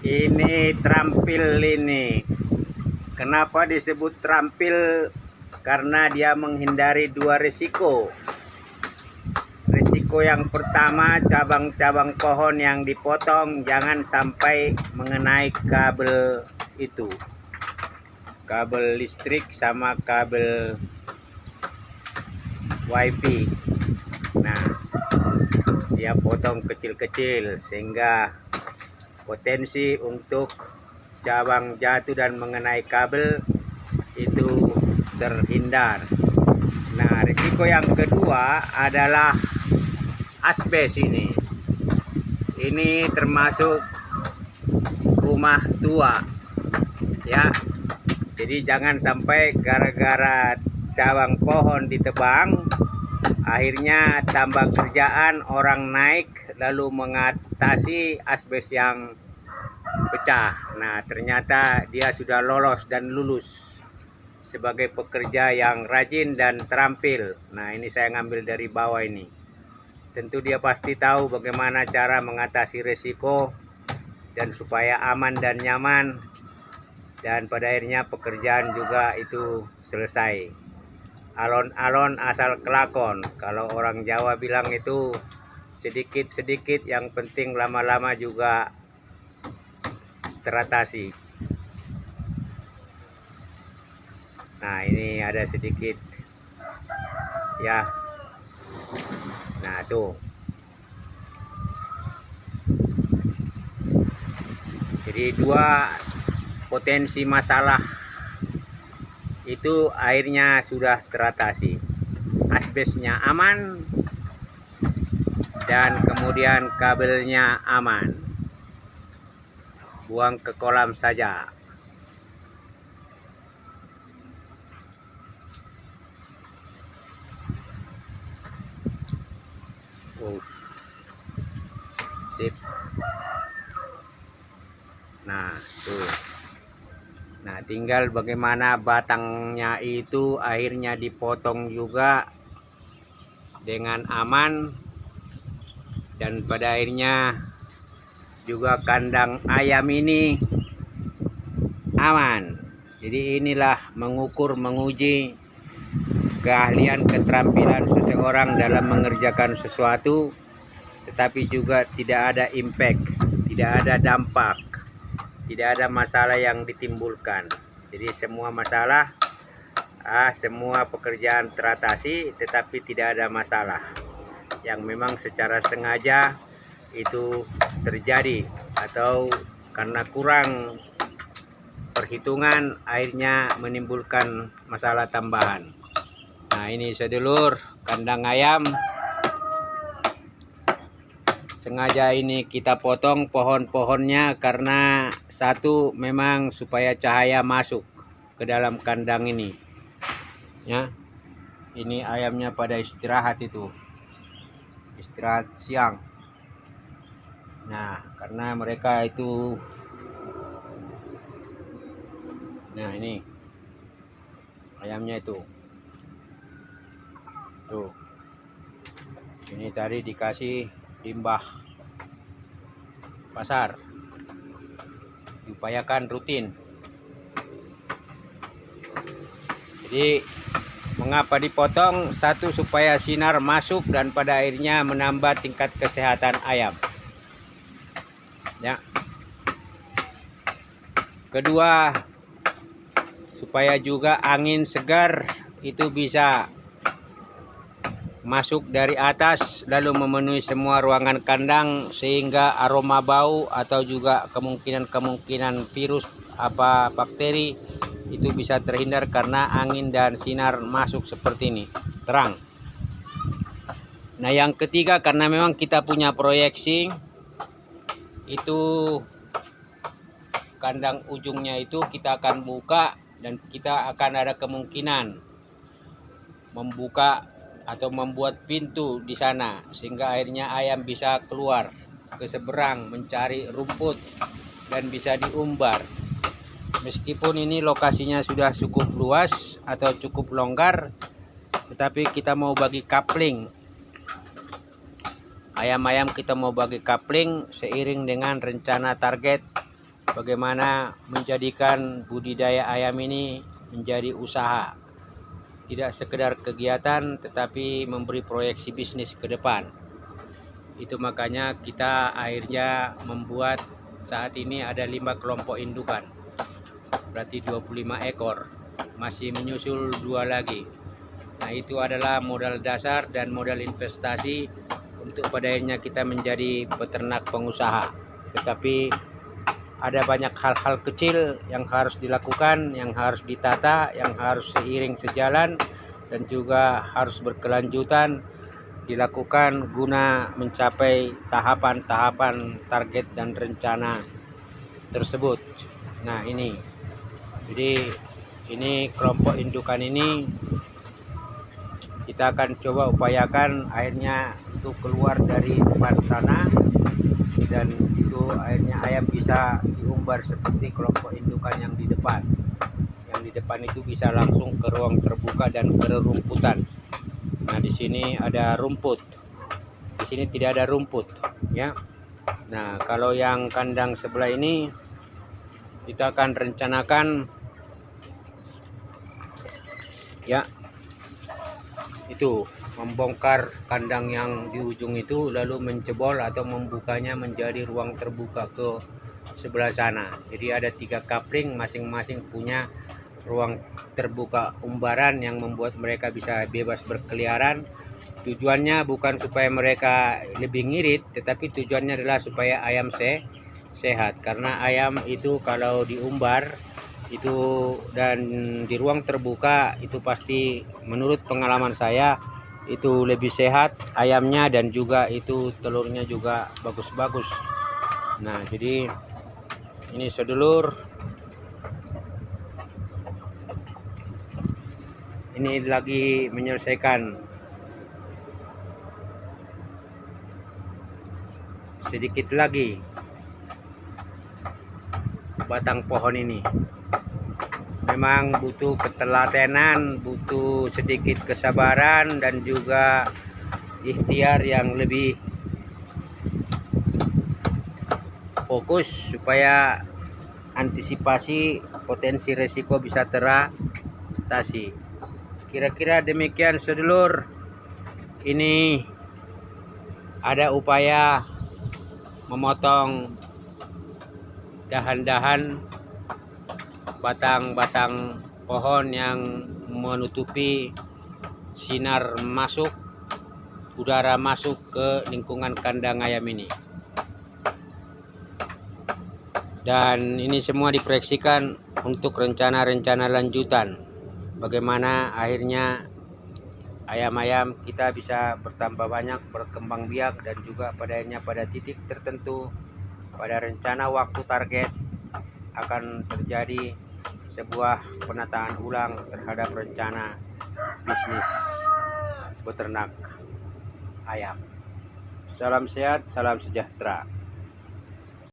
Ini terampil ini. Kenapa disebut terampil? Karena dia menghindari dua risiko. Risiko yang pertama, cabang-cabang pohon yang dipotong jangan sampai mengenai kabel itu. Kabel listrik sama kabel wifi. Nah, dia potong kecil-kecil sehingga potensi untuk cabang jatuh dan mengenai kabel itu terhindar. Nah, risiko yang kedua adalah asbes ini. Ini termasuk rumah tua, ya. Jadi jangan sampai gara-gara cabang pohon ditebang, akhirnya tambah kerjaan orang naik lalu mengatasi asbes yang pecah. Nah, ternyata dia sudah lolos dan lulus sebagai pekerja yang rajin dan terampil. Nah, ini saya ngambil dari bawah ini. Tentu dia pasti tahu bagaimana cara mengatasi risiko dan supaya aman dan nyaman, dan pada akhirnya pekerjaan juga itu selesai. Alon-alon asal kelakon. Kalau orang Jawa bilang itu sedikit-sedikit, yang penting lama-lama juga teratasi. Nah, ini ada sedikit ya. Nah, tuh. Jadi dua potensi masalah itu akhirnya sudah teratasi. Asbesnya aman dan kemudian kabelnya aman. Buang ke kolam saja. Sip. Nah, tuh. Nah, tinggal bagaimana batangnya itu akhirnya dipotong juga dengan aman, dan pada akhirnya juga kandang ayam ini aman. Jadi inilah menguji keahlian, keterampilan seseorang dalam mengerjakan sesuatu, tetapi juga tidak ada impact, tidak ada dampak, tidak ada masalah yang ditimbulkan. Jadi semua masalah, semua pekerjaan teratasi, tetapi tidak ada masalah yang memang secara sengaja itu terjadi atau karena kurang perhitungan akhirnya menimbulkan masalah tambahan. Nah, ini sedulur kandang ayam. Sengaja ini kita potong pohon-pohonnya karena satu, memang supaya cahaya masuk ke dalam kandang ini. Ya. Ini ayamnya pada istirahat itu. Istirahat siang. Nah, karena mereka itu, nah ini ayamnya itu. Tuh. Ini tadi dikasih limbah pasar, diupayakan rutin. Jadi mengapa dipotong? Satu, supaya sinar masuk dan pada akhirnya menambah tingkat kesehatan ayam, ya. Kedua, supaya juga angin segar itu bisa masuk dari atas lalu memenuhi semua ruangan kandang, sehingga aroma bau atau juga kemungkinan virus bakteri itu bisa terhindar karena angin dan sinar masuk seperti ini, terang. Nah, yang ketiga, karena memang kita punya proyeksi itu kandang ujungnya itu kita akan buka, dan kita akan ada kemungkinan membuka atau membuat pintu di sana sehingga akhirnya ayam bisa keluar ke seberang mencari rumput dan bisa diumbar. Meskipun ini lokasinya sudah cukup luas atau cukup longgar, tetapi kita mau bagi coupling. Ayam-ayam kita mau bagi coupling seiring dengan rencana target bagaimana menjadikan budidaya ayam ini menjadi usaha, tidak sekedar kegiatan tetapi memberi proyeksi bisnis ke depan. Itu makanya kita akhirnya membuat saat ini ada 5 kelompok indukan, berarti 25 ekor, masih menyusul 2 lagi. Nah, itu adalah modal dasar dan modal investasi untuk pada akhirnya kita menjadi peternak pengusaha. Tetapi ada banyak hal-hal kecil yang harus dilakukan, yang harus ditata, yang harus seiring sejalan dan juga harus berkelanjutan dilakukan guna mencapai tahapan-tahapan target dan rencana tersebut. Nah, ini. Jadi ini kelompok indukan ini kita akan coba upayakan akhirnya itu keluar dari depan sana, dan itu akhirnya ayam bisa diumbar seperti kelompok indukan yang di depan. Yang di depan itu bisa langsung ke ruang terbuka dan ke rumputan. Nah, di sini ada rumput, di sini tidak ada rumput, ya. Nah, kalau yang kandang sebelah ini kita akan rencanakan, ya, itu membongkar kandang yang di ujung itu lalu mencebol atau membukanya menjadi ruang terbuka ke sebelah sana. Jadi ada 3 kapling, masing-masing punya ruang terbuka umbaran yang membuat mereka bisa bebas berkeliaran. Tujuannya bukan supaya mereka lebih ngirit, tetapi tujuannya adalah supaya ayam sehat. Karena ayam itu kalau diumbar itu dan di ruang terbuka itu pasti menurut pengalaman saya itu lebih sehat ayamnya, dan juga itu telurnya juga bagus-bagus. Nah, jadi ini sedulur, ini lagi menyelesaikan sedikit lagi batang pohon ini. Memang butuh ketelatenan, butuh sedikit kesabaran dan juga ikhtiar yang lebih fokus supaya antisipasi potensi resiko bisa teratasi. Kira-kira demikian sedulur. Ini ada upaya memotong dahan-dahan batang-batang pohon yang menutupi sinar masuk, udara masuk ke lingkungan kandang ayam ini. Dan ini semua diproyeksikan untuk rencana-rencana lanjutan, bagaimana akhirnya ayam-ayam kita bisa bertambah banyak, berkembang biak, dan juga pada akhirnya pada titik tertentu pada rencana waktu target akan terjadi sebuah penataan ulang terhadap rencana bisnis beternak ayam. Salam sehat, salam sejahtera.